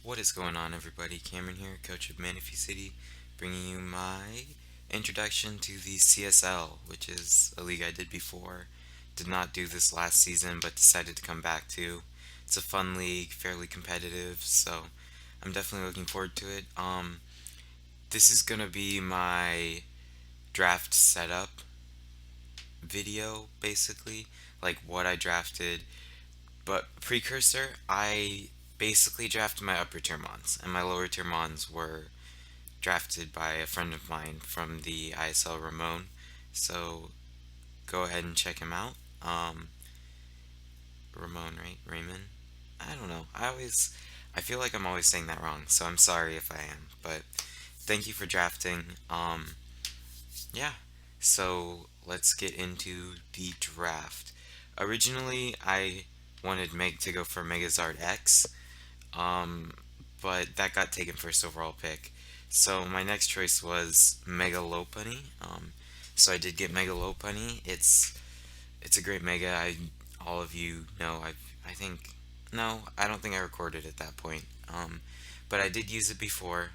What is going on, everybody? Cameron here, coach of Manaphy City, bringing you my introduction to the CSL, which is a league I did before. Did not do this last season, but decided to come back to. It's a fun league, fairly competitive, so I'm definitely looking forward to it. This is gonna be my draft setup video, basically, like what I drafted. But precursor, I basically drafted my upper tier mons, and my lower tier mons were drafted by a friend of mine from the ISL, Ramon. So go ahead and check him out. Ramon, right? Raymond? I don't know. I feel like I'm always saying that wrong, so I'm sorry if I am. But thank you for drafting. Yeah. So let's get into the draft. Originally, I wanted Meg to go for Megazard X, um, but that got taken first overall pick. So my next choice was Megalopony. So I did get Megalopony. It's a great mega. All of you know. I think no, I don't think I recorded at that point. But I did use it before.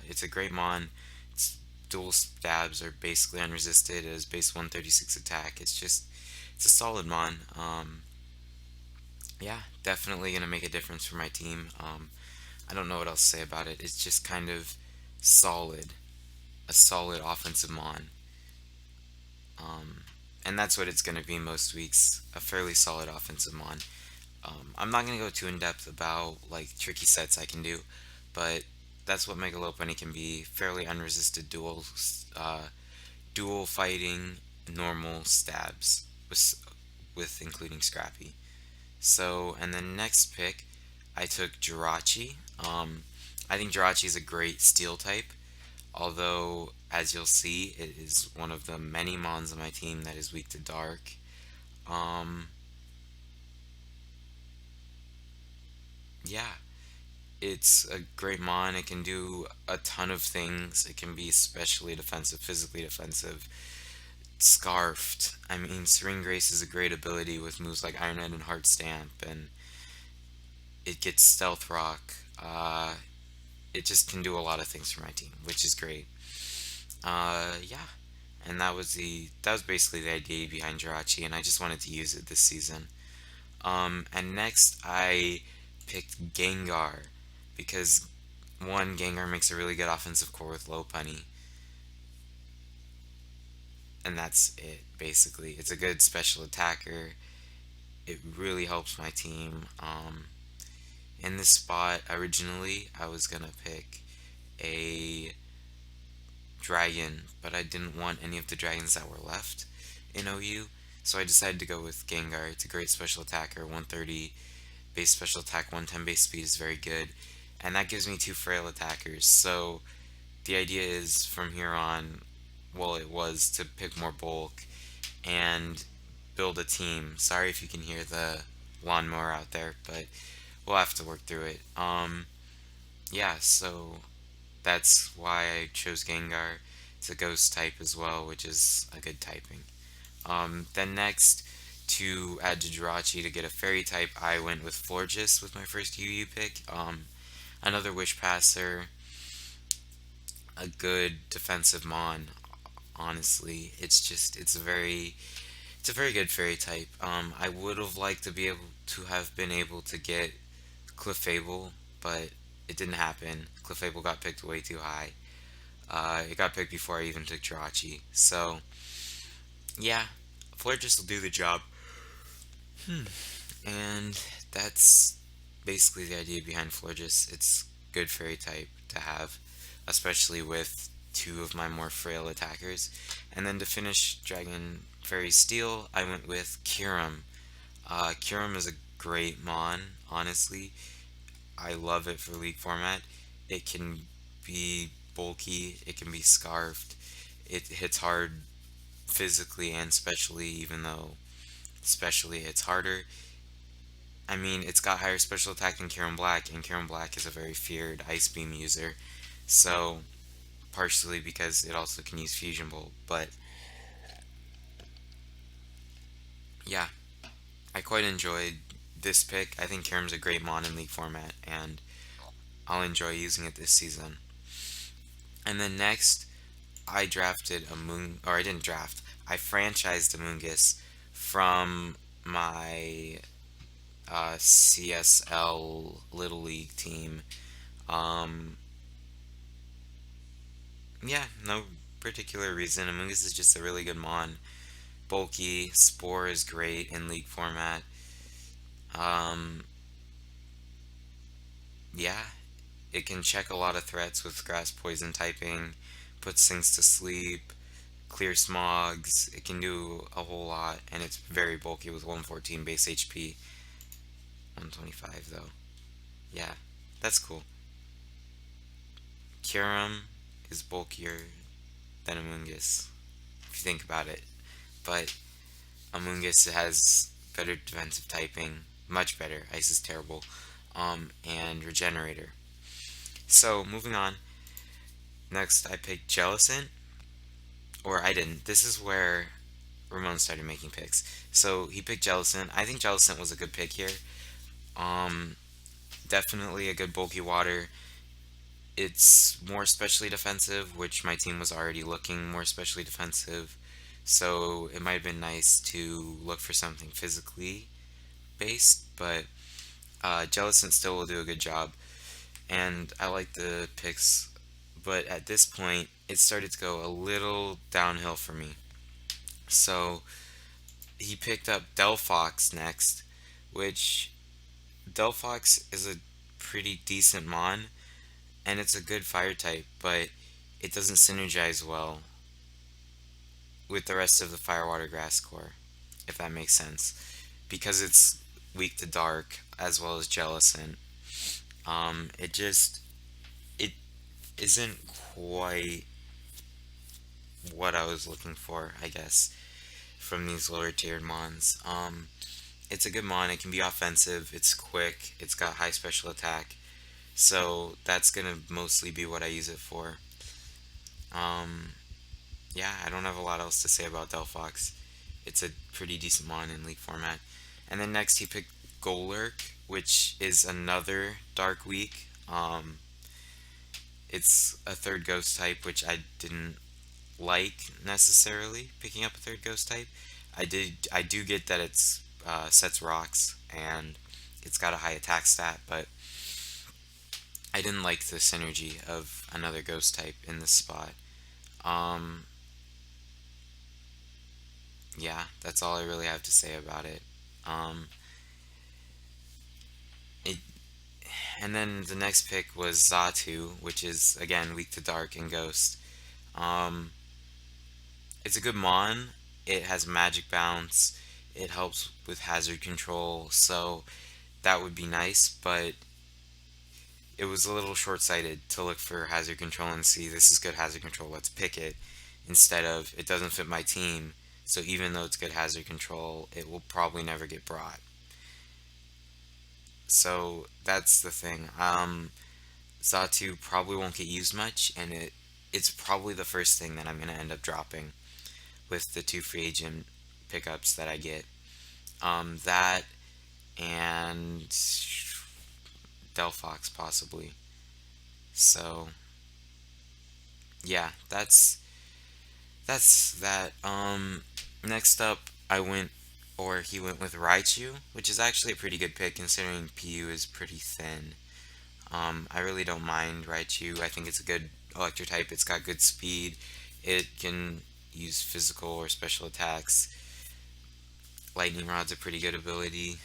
It's a great mon. Its dual stabs are basically unresisted as base 136 attack. It's a solid mon. Yeah, definitely gonna make a difference for my team. I don't know what else to say about it. It's just kind of solid, a solid offensive mon. Um, and that's what it's going to be most weeks, a fairly solid offensive mon. I'm not going to go too in depth about like tricky sets I can do, but that's what Megalopony can be. Fairly unresisted dual fighting, normal stabs with including Scrappy. So, and then next pick, I took Jirachi. I think Jirachi is a great steel type, although, as you'll see, it is one of the many mons on my team that is weak to dark. Um, yeah, it's a great mon. It can do a ton of things. It can be especially defensive, physically defensive. Scarfed. I mean, Serene Grace is a great ability with moves like Iron Head and Heart Stamp, and it gets Stealth Rock. It just can do a lot of things for my team, which is great. Yeah, and that was basically the idea behind Jirachi, and I just wanted to use it this season. And next I picked Gengar because one, Gengar makes a really good offensive core with low punny, and that's it basically. It's a good special attacker. It really helps my team. In this spot, originally I was gonna pick a dragon, but I didn't want any of the dragons that were left in OU, so I decided to go with Gengar. It's a great special attacker, 130 base special attack, 110 base speed is very good, and that gives me two frail attackers. So the idea is from here on, well, it was to pick more bulk and build a team. Sorry if you can hear the lawnmower out there, but we'll have to work through it. Yeah, so that's why I chose Gengar. It's a ghost type as well, which is a good typing. Then next, to add to Jirachi to get a fairy type, I went with Florges with my first UU pick. Another Wish Passer, a good defensive mon. Honestly, it's a very good fairy type. I would have liked to be able to have been able to get Clefable, but it didn't happen. Clefable got picked way too high. It got picked before I even took Jirachi. So, yeah, Flare will do the job. And that's basically the idea behind Florges. It's good fairy type to have, especially with two of my more frail attackers. And then to finish Dragon Fairy Steel, I went with Kyurem. Kyurem is a great mon, honestly. I love it for League format. It can be bulky, it can be scarfed, it hits hard physically and specially, even though especially it's harder. I mean, it's got higher special attack than Karen Black, and Karen Black is a very feared Ice Beam user. So, partially because it also can use Fusion Bolt. But, yeah, I quite enjoyed this pick. I think Karen's a great mon in League format, and I'll enjoy using it this season. And then next, I drafted a moon, or I didn't draft. I franchised a Moongus from my CSL Little League team. Um, yeah, no particular reason. Amoonguss is just a really good mon. Bulky, Spore is great in league format. Um, yeah, it can check a lot of threats with grass poison typing, puts things to sleep, clear smogs. It can do a whole lot, and it's very bulky with 114 base HP. 125 though. Yeah, that's cool. Kyurem is bulkier than Amoonguss, if you think about it. But Amoonguss has better defensive typing, much better. Ice is terrible. And Regenerator. So, moving on. Next, I picked Jellicent. Or I didn't. This is where Ramon started making picks. So, he picked Jellicent. I think Jellicent was a good pick here. Um, Definitely a good bulky water. It's more specially defensive, which my team was already looking more specially defensive. So it might have been nice to look for something physically based, but Jellicent still will do a good job. And I like the picks, but at this point, it started to go a little downhill for me. So he picked up Delphox next, which Delphox is a pretty decent mon, and it's a good fire type, but it doesn't synergize well with the rest of the fire water grass core, if that makes sense, because it's weak to dark as well as Jellicent. It isn't quite what I was looking for, I guess, from these lower tiered mons. It's a good mon. It can be offensive. It's quick. It's got high special attack. So that's gonna mostly be what I use it for. Um, yeah, I don't have a lot else to say about Delphox. It's a pretty decent mon in League format. And then next he picked Golurk, which is another Dark Weak. It's a third ghost type, which I didn't like necessarily picking up a third ghost type. I do get that it's sets rocks and it's got a high attack stat, but I didn't like the synergy of another ghost type in this spot. Um, yeah, that's all I really have to say about it. Um, it and then the next pick was Zatu, which is again weak to dark and ghost. Um, it's a good mon. It has magic bounce. It helps with hazard control, so that would be nice, but it was a little short-sighted to look for hazard control and see this is good hazard control, let's pick it, instead of it doesn't fit my team, so even though it's good hazard control, it will probably never get brought. So that's the thing. Zatu probably won't get used much, and it's probably the first thing that I'm gonna end up dropping with the two free agent pickups that I get. That and Delphox possibly. So yeah, that's that. Next up, I went, or he went with Raichu, which is actually a pretty good pick considering PU is pretty thin. I really don't mind Raichu. I think it's a good electro type. It's got good speed. It can use physical or special attacks. Lightning Rod's a pretty good ability.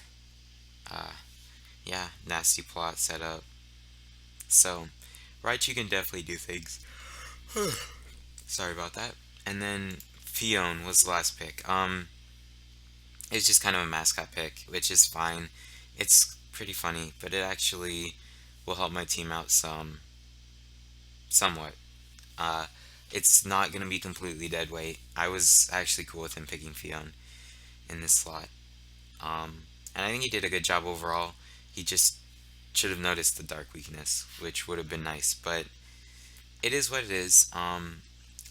Uh, yeah, nasty plot setup. So, Raichu can definitely do things. Sorry about that. And then Fion was the last pick. It's just kind of a mascot pick, which is fine. It's pretty funny, but it actually will help my team out somewhat. Uh, it's not gonna be completely dead weight. I was actually cool with him picking Fion in this slot. And I think he did a good job overall. He just should have noticed the dark weakness, which would have been nice, but it is what it is.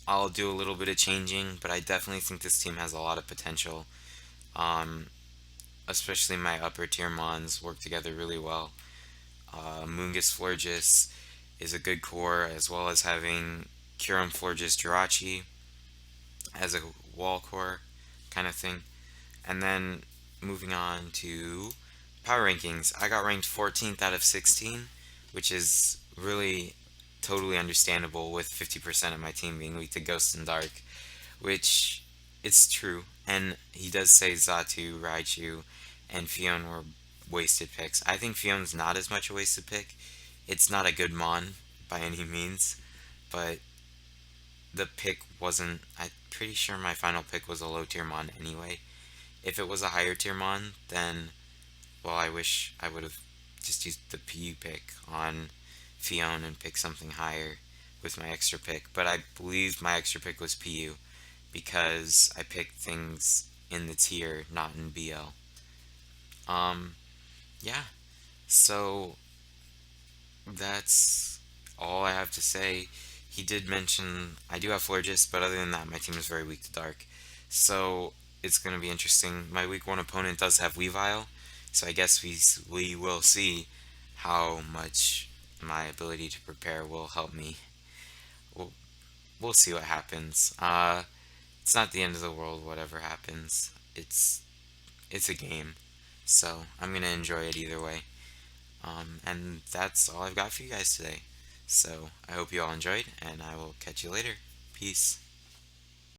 I'll do a little bit of changing, but I definitely think this team has a lot of potential. Um, Especially my upper tier mons work together really well. Mungus Florges is a good core, as well as having Curum Florges Jirachi as a wall core kind of thing. And then moving on to power rankings, I got ranked 14th out of 16, which is really totally understandable with 50% of my team being weak to Ghost and Dark, which it's true. And he does say Zatu, Raichu, and Fion were wasted picks. I think Fion's not as much a wasted pick. It's not a good Mon by any means, but the pick wasn't. I'm pretty sure my final pick was a low tier Mon anyway. If it was a higher tier Mon, then, well, I wish I would have just used the PU pick on Fion and picked something higher with my extra pick. But I believe my extra pick was PU because I picked things in the tier, not in BL. Um, yeah. So that's all I have to say. He did mention I do have Florges, but other than that, my team is very weak to Dark. So it's going to be interesting. My week one opponent does have Weavile, so I guess we will see how much my ability to prepare will help me. We'll, we'll see what happens. It's not the end of the world. Whatever happens, it's a game, so I'm gonna enjoy it either way. And that's all I've got for you guys today. So I hope you all enjoyed, and I will catch you later. Peace.